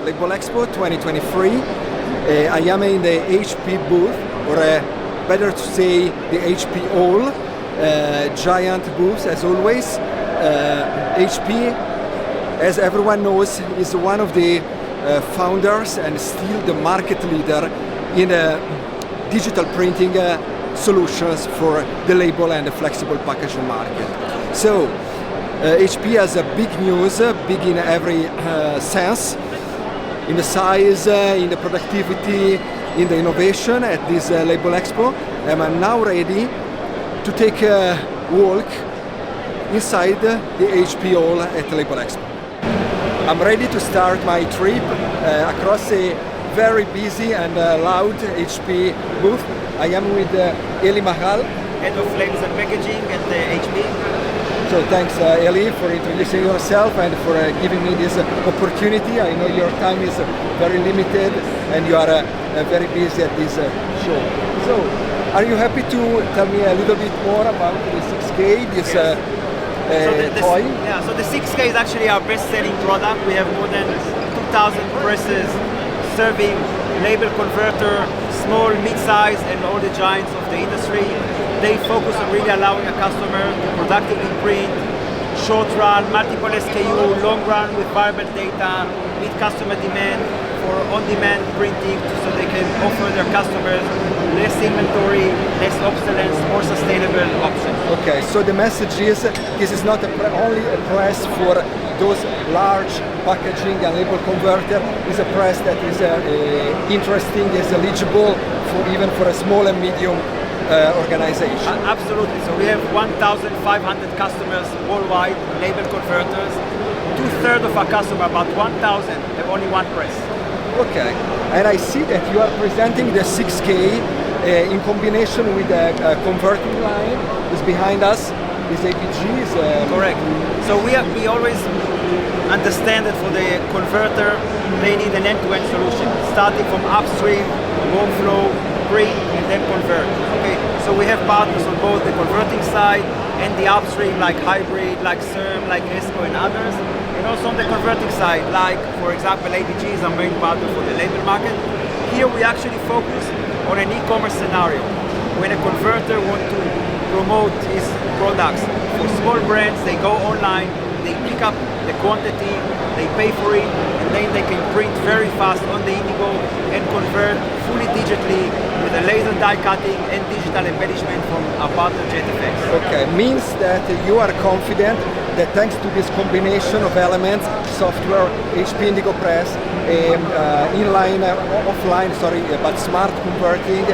Labelexpo 2023. I am in the HP booth, or better to say the HP Hall, giant booth as always. HP, as everyone knows, is one of the founders and still the market leader in digital printing solutions for the label and the flexible packaging market. So HP has a big news, big in every sense, in the size, in the productivity, in the innovation at this Labelexpo. And I'm now ready to take a walk inside the HP Hall at Labelexpo. I'm ready to start my trip across a very busy and loud HP booth. I am with Eli Mahal, Head of Flames and Packaging at HP. So thanks Eli for introducing yourself and for giving me this opportunity. I know your time is very limited and you are very busy at this show. So are you happy to tell me a little bit more about the 6K, this toy? Yeah, so the 6K is actually our best-selling product. We have more than 2,000 presses serving label converter, small, mid-size, and all the giants of the industry. They focus on really allowing a customer to productively print, short run, multiple SKU, long run with variable data, meet customer demand for on-demand printing so they can offer their customers less inventory, less obsolescence, more sustainable options. Okay, so the message is this is not only a press for those large packaging and label converter. It's a press that is interesting, is eligible for even for a small and medium organization. Absolutely. So we have 1,500 customers worldwide, label converters. 2/3 of our customers, about 1,000, have only one press. Okay, and I see that you are presenting the 6K in combination with a converting line is behind us. This APG is correct. So we always understand that for the converter, they need an end-to-end solution, starting from upstream, workflow, print, and then convert. Okay, so we have partners on both the converting side and the upstream, like Hybrid, like CERM, like ESCO, and others, and also on the converting side, like, for example, ABG is our main partner for the label market. Here we actually focus on an e-commerce scenario. When a converter wants to promote his products for small brands, they go online, they pick up the quantity, they pay for it, and then they can print very fast on the Indigo and convert fully digitally with a laser die cutting and digital embellishment from our partner JetFX. Okay, means that you are confident that thanks to this combination of elements, software, HP Indigo press, inline, offline, sorry, but smart converting,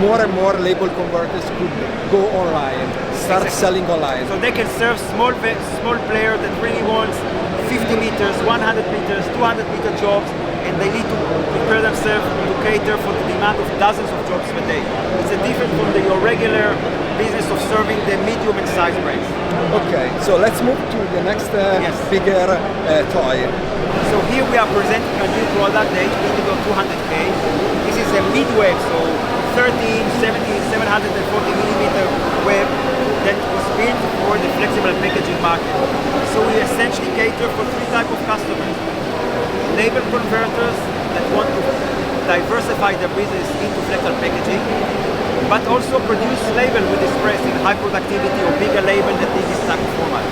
more and more label converters could go online, start selling online. So they can serve small player that really wants 50 meters, 100 meters, 200 meter jobs, and they need to prepare themselves to cater for the demand of dozens of jobs per day. It's a different from your regular business of serving the medium and size brands. Okay, so let's move to the next bigger toy. So here we are presenting a new product, the HP Indigo 200K. This is a mid-web, so 13, 17, 740 millimeter web that was built for the flexible packaging market. So we essentially cater for three types of customers. Label converters that want to diversify their business into flexible packaging, but also produce label with this press in high productivity or bigger label that need this type of format.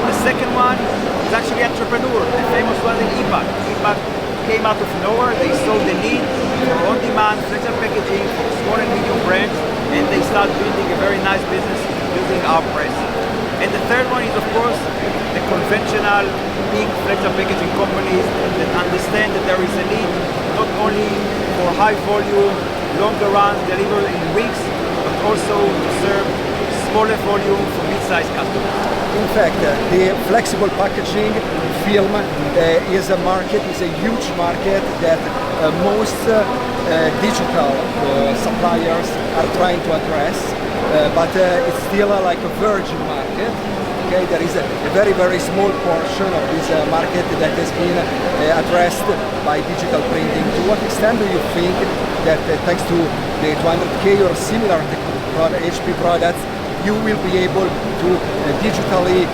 The second one is actually entrepreneur, the famous one in Impact. Impact came out of nowhere, they saw the need for on-demand flexible packaging for small and medium brands, and they start building a very nice business using our press. And the third one is, of course, the conventional big flexible packaging companies that understand that there is a need not only for high volume, longer runs delivered in weeks, but also to serve smaller volume for mid-sized customers. In fact, the flexible packaging film is a market, is a huge market that most digital suppliers are trying to address, but it's still like a virgin market. Okay, there is a very, very small portion of this market that has been addressed by digital printing. To what extent do you think that thanks to the 200K or similar HP products, you will be able to digitally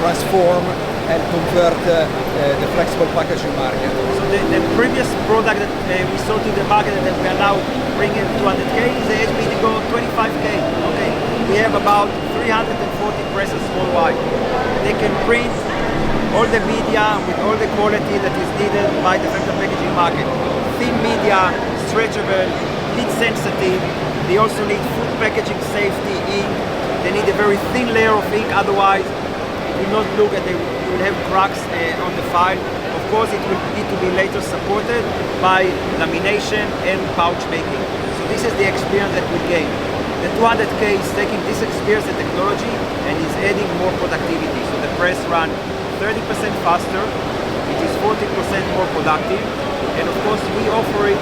transform and convert the flexible packaging market. So the previous product that we sold to the market that we are now bringing 200K is the HP Indigo 25K. Okay, we have about 340 presses worldwide. They can print all the media with all the quality that is needed by the flexible packaging market. Thin media, stretchable, heat sensitive. They also need food packaging safety ink. They need a very thin layer of ink, otherwise it will not look at you will have cracks on the file. Of course, it will need to be later supported by lamination and pouch making. So this is the experience that we gain. The 200K is taking this experience and technology and is adding more productivity. So the press runs 30% faster, it is 40% more productive, and of course we offer it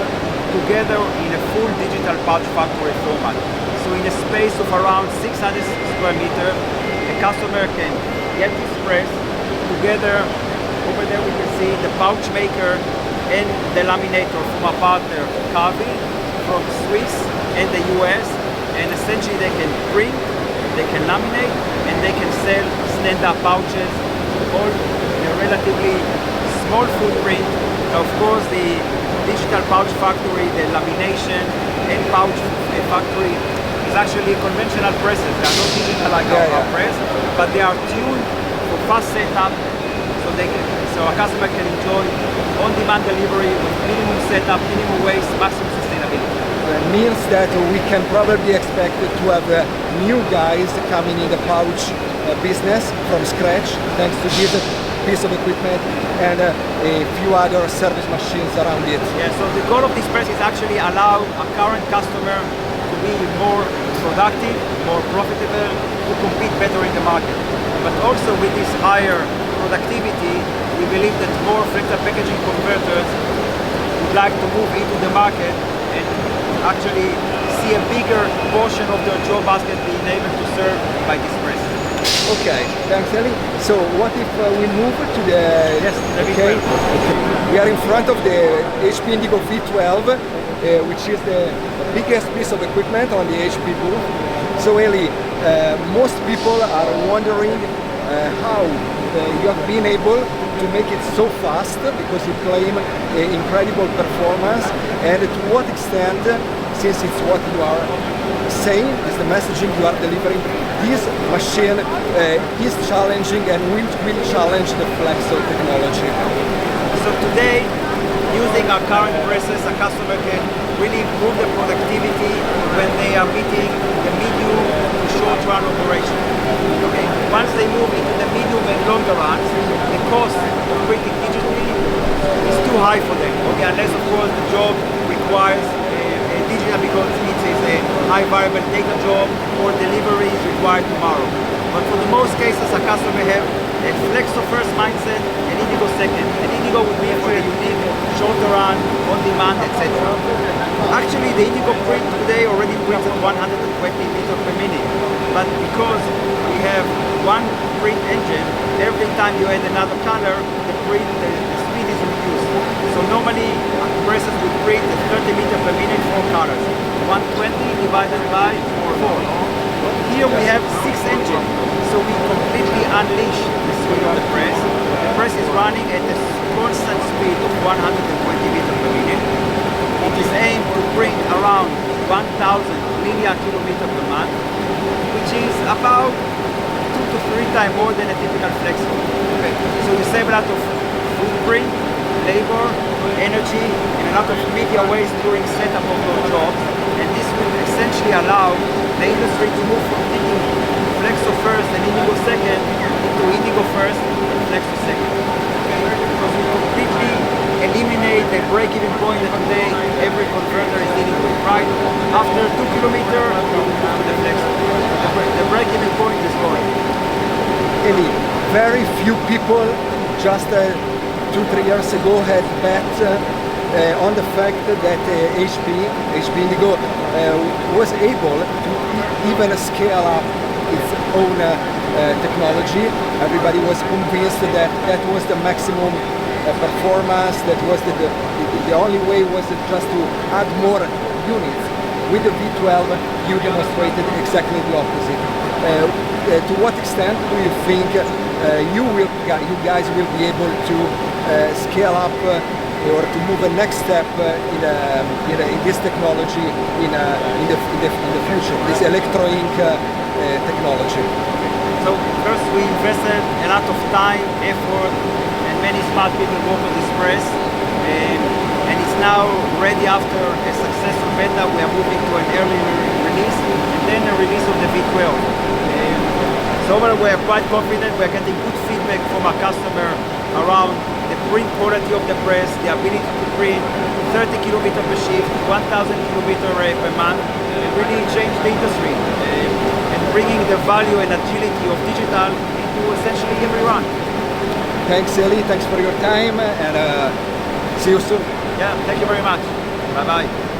together in a full digital pouch factory format. So in a space of around 600 square meters, the customer can get this press together. Over there we can see the pouch maker and the laminator from our partner Kavi from Swiss and the US, and essentially they can print, they can laminate, and they can sell stand-up pouches, all in a relatively small footprint. Of course, the digital pouch factory, the lamination and pouch factory is actually conventional presses. They are not digital like our press, but they are tuned for fast setup, so a customer can enjoy on-demand delivery with minimum setup, minimum waste, maximum sustainability. That means that we can probably expect to have new guys coming in the pouch business from scratch, thanks to this piece of equipment and a few other service machines around it. Yeah, so the goal of this press is actually allow a current customer to be more productive, more profitable, to compete better in the market. But also with this higher productivity, we believe that more flexible packaging converters would like to move into the market and actually see a bigger portion of their job basket being able to serve by this press. Okay, thanks Eli. So what if we move to the... Yes, okay. We are in front of the HP Indigo V12, which is the biggest piece of equipment on the HP booth. So Eli, most people are wondering how you have been able to make it so fast, because you claim incredible performance, and to what extent, since it's what you are saying, is the messaging you are delivering, this machine is challenging and will challenge the Flexo technology. So today, using our current presses, a customer can really improve the productivity when they are meeting the medium to short run operation. Okay. Once they move into the medium and longer runs, the cost of printing digitally is too high for them. Okay, unless of course the job requires digital, because it is a high variable data job or delivery is required tomorrow. But for the most cases, a customer have a Flexo first mindset and Indigo second. And Indigo would be for the unique, shorter run, on demand, etc. Actually, the Indigo print today already prints at 120 meters per minute. But because we have one print engine, every time you add another color, the speed is reduced. So normally, presses would print at 30 meters per minute, 4 colors. 120 divided by 4. Here we have 6 engines, so we completely unleash the speed of the press. The press is running at a constant speed of 120 meters per minute. It is aimed to print around 1,000 linear kilometers per month, which is about 2 to 3 times more than a typical Flexo. Okay. So you save a lot of footprint, labor, energy, and a lot of media waste during setup of those jobs. And this will essentially allow the industry to move from thinking Flexo first and Indigo second into Indigo first and Flexo second. Okay? Because we completely eliminate the break-even point that today every converter is dealing with, right? After 2 kilometers, we move to the Flexo. The break-even point is gone. Eli, very few people just 2-3 years ago had bet on the fact that HP Indigo was able to even scale up its own technology. Everybody was convinced that that was the maximum performance, that was the only way was just to add more units. with the V12 you demonstrated exactly the opposite. To what extent do you think you guys will be able to scale up or to move a next step in this technology in the future, this ElectroInk technology? So first we invested a lot of time, effort, and many smart people work on this press. And it's now ready after a successful beta. We are moving to an early release and then a release of the V12. So overall we are quite confident. We are getting good feedback from our customer around the print quality of the press, the ability to print 30 kilobits per shift, 1,000 kilobits per month, and really change the industry. And bringing the value and agility of digital into essentially every run. Thanks, Eli. Thanks for your time, and see you soon. Yeah, thank you very much. Bye-bye.